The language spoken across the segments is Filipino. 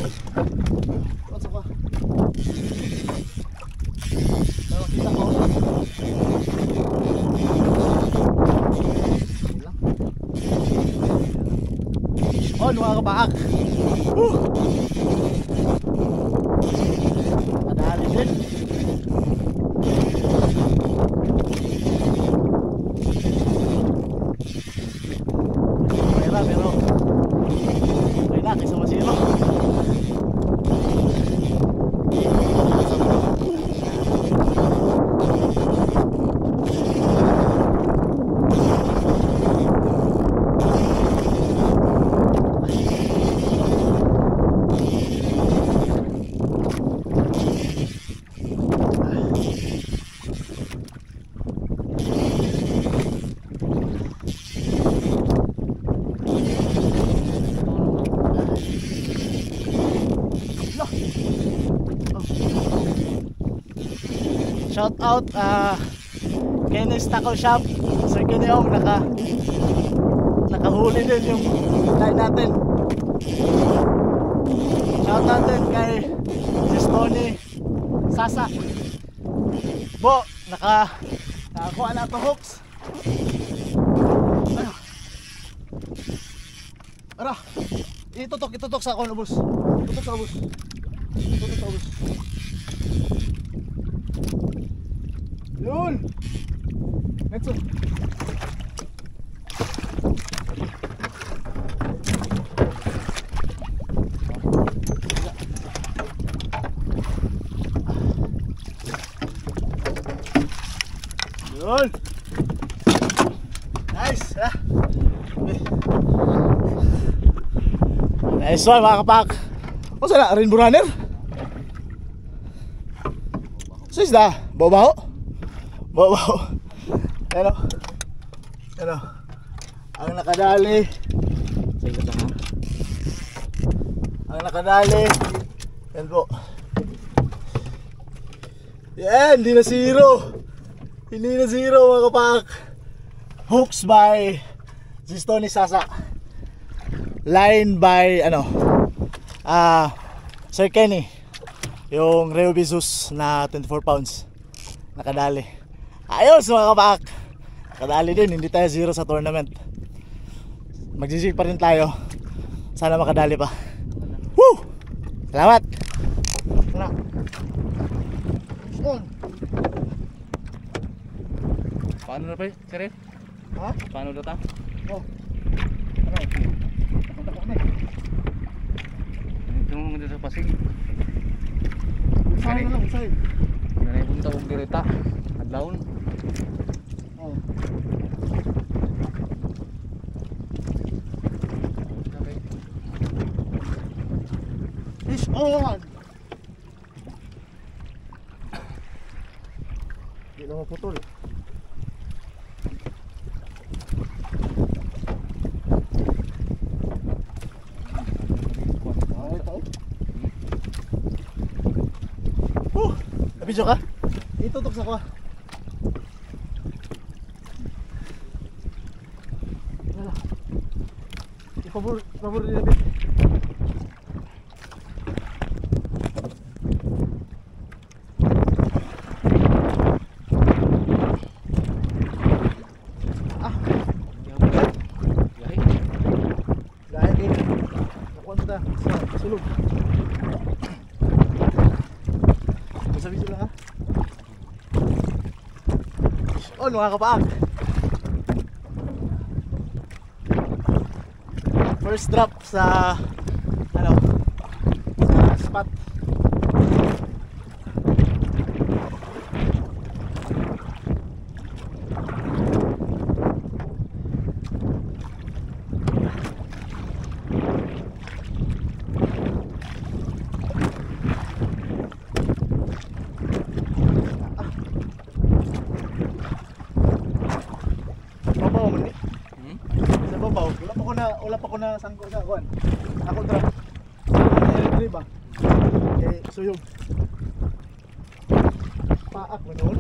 What's up? Pero kita ko. Oh, mga kabaak. Kadali din. Pero okay na, kaysa masiro. Shout out Kenny's Tackle Shop. Sir Kenny Ong, nakahuli din yung line natin. Shout out din kay Tony Sasa. Bo, nakakuha na ito hooks. Ara, itutok sa ako, ubos. Itutok sa ubos. Yun! Let's go! Yun! Nice! Ha? Nice one mga kapak! O sana, rainbow runner? So is that? Bawa-bawa? Ano? Ang nakadali. Yan po. Yan, hindi na zero mga kapak. Hooks by Tony Sasa. Line by Sir Kenny. Yung Reo Bizus na 24 pounds. Nakadali. Ayos mga kapak. Nakadali din, hindi tayo zero sa tournament. Magsisig pa rin tayo. Sana makadali pa. Woo! Salamat. Paano na pa yun, Sir? Ha? Paano na ta? Oh. Ito mo nga sa Pasig. Saan na lang, saan? Nanay punta kong direta. Adlaon. Oh. Okay. Fish on! Hindi na maputol. Nabidyo ka? Itutok sa ko. Pabor din natin. Gaya din. Nakuha mo ta sa sulog. Sabi sila ha? Oh, mga kapaak. First drop sa sa spot. Wala pa ko na sangko sa kuan. Ako drop. Ano ba? Suyog. Paak mo noon.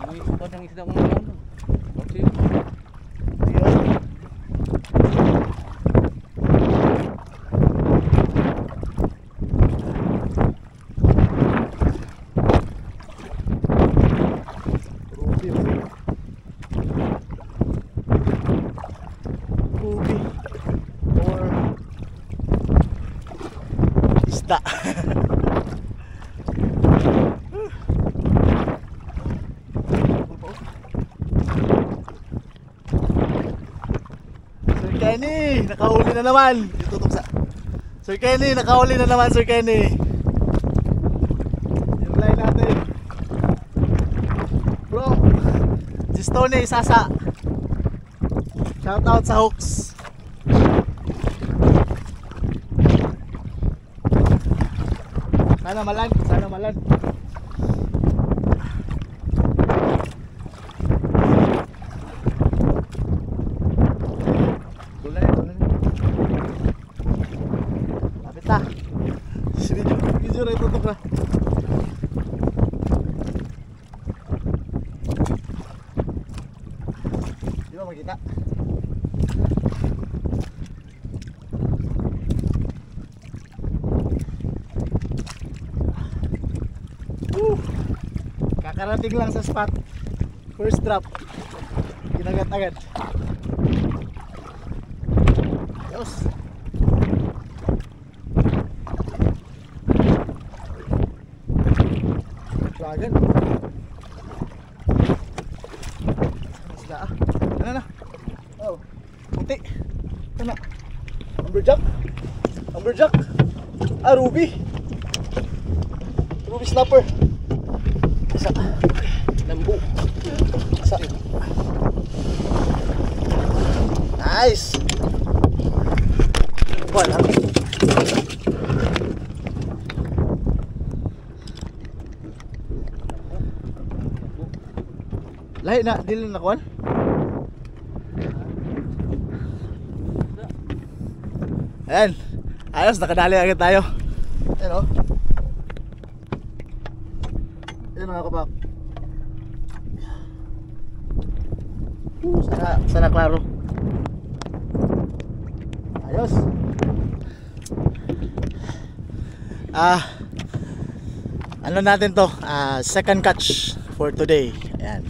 Hindi ko pa nang isda mo noon. Okay. Sir Kenny, nakahuli na naman. Itutok sa Sir Kenny, nakahuli na naman Sir Kenny. Yung line natin. Bro, si Stoney Sasa. Shout out sa Hooks. Sana malan, sana malan. Tuloy na, tuloy na. Lapit na. Video rin tutok na. Di ba makita? Kakarating lang sa spot. First drop. Kinagat agad. Yos. Dragon. Isda ah. Ano na? Oh. Puti. Ano na? Amberjack. Amberjack. Ah, Ruby. Ruby snapper. Isa. Lambu. Isa. Nice. Wala. Lahi na, dili na kuan. Ayan. Ayos, nakadali agad tayo. Ayan o. Ayan mga kapak. Sana klaro. Ayos. Ano natin to? Second catch for today. Ayan.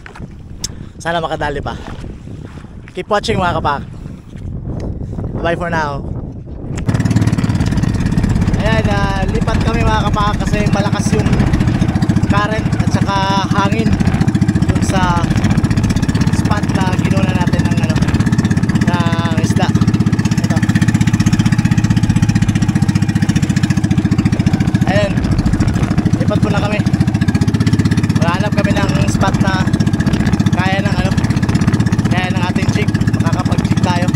Sana makadali pa. Keep watching mga kapak. Bye for now. Ayan, lipat kami mga kapak kasi malakas yung current at saka hangin dun sa spot na ginuna natin ng ano, ng isda. Ito. Ayan, lipat po na kami. Maghanap kami ng spot na kaya ng ano, kaya ng ating jig. Makakapag-jig tayo.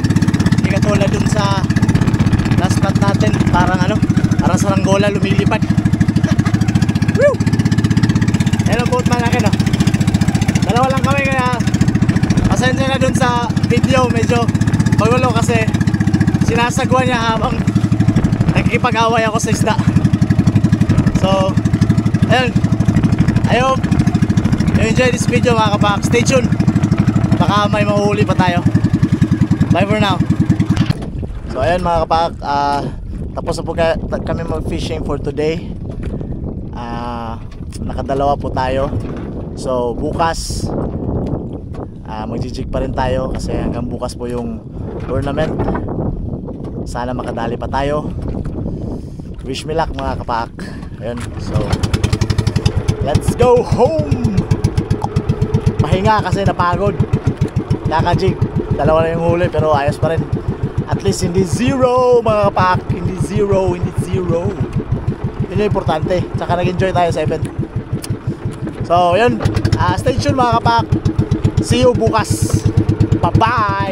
Hindi katulad dun sa last spot natin, parang ano, parang saranggola lumilipad. Woo! Ayan ang boat man akin oh. Dalawa lang kami kaya pasensya na dun sa video, medyo magulo kasi sinasagwa niya habang nagkikipag-away ako sa isda. So, ayun, I hope you enjoy this video mga kapak. Stay tuned, baka may mahuli pa tayo. Bye for now. So ayun mga kapak, tapos na po kami mag-fishing for today. Nakadalawa po tayo. So bukas magjijig pa rin tayo kasi hanggang bukas po yung tournament. Sana makadali pa tayo. Wish me luck mga kapak. Ayun, so let's go home. Pahinga kasi napagod. Kakajig, dalawa na yung huli pero ayos pa rin. At least hindi zero mga kapak. Hindi zero. Yun yung importante. Tsaka nag-enjoy tayo sa event. So yun, stay tuned mga kapak. See you bukas. Bye bye.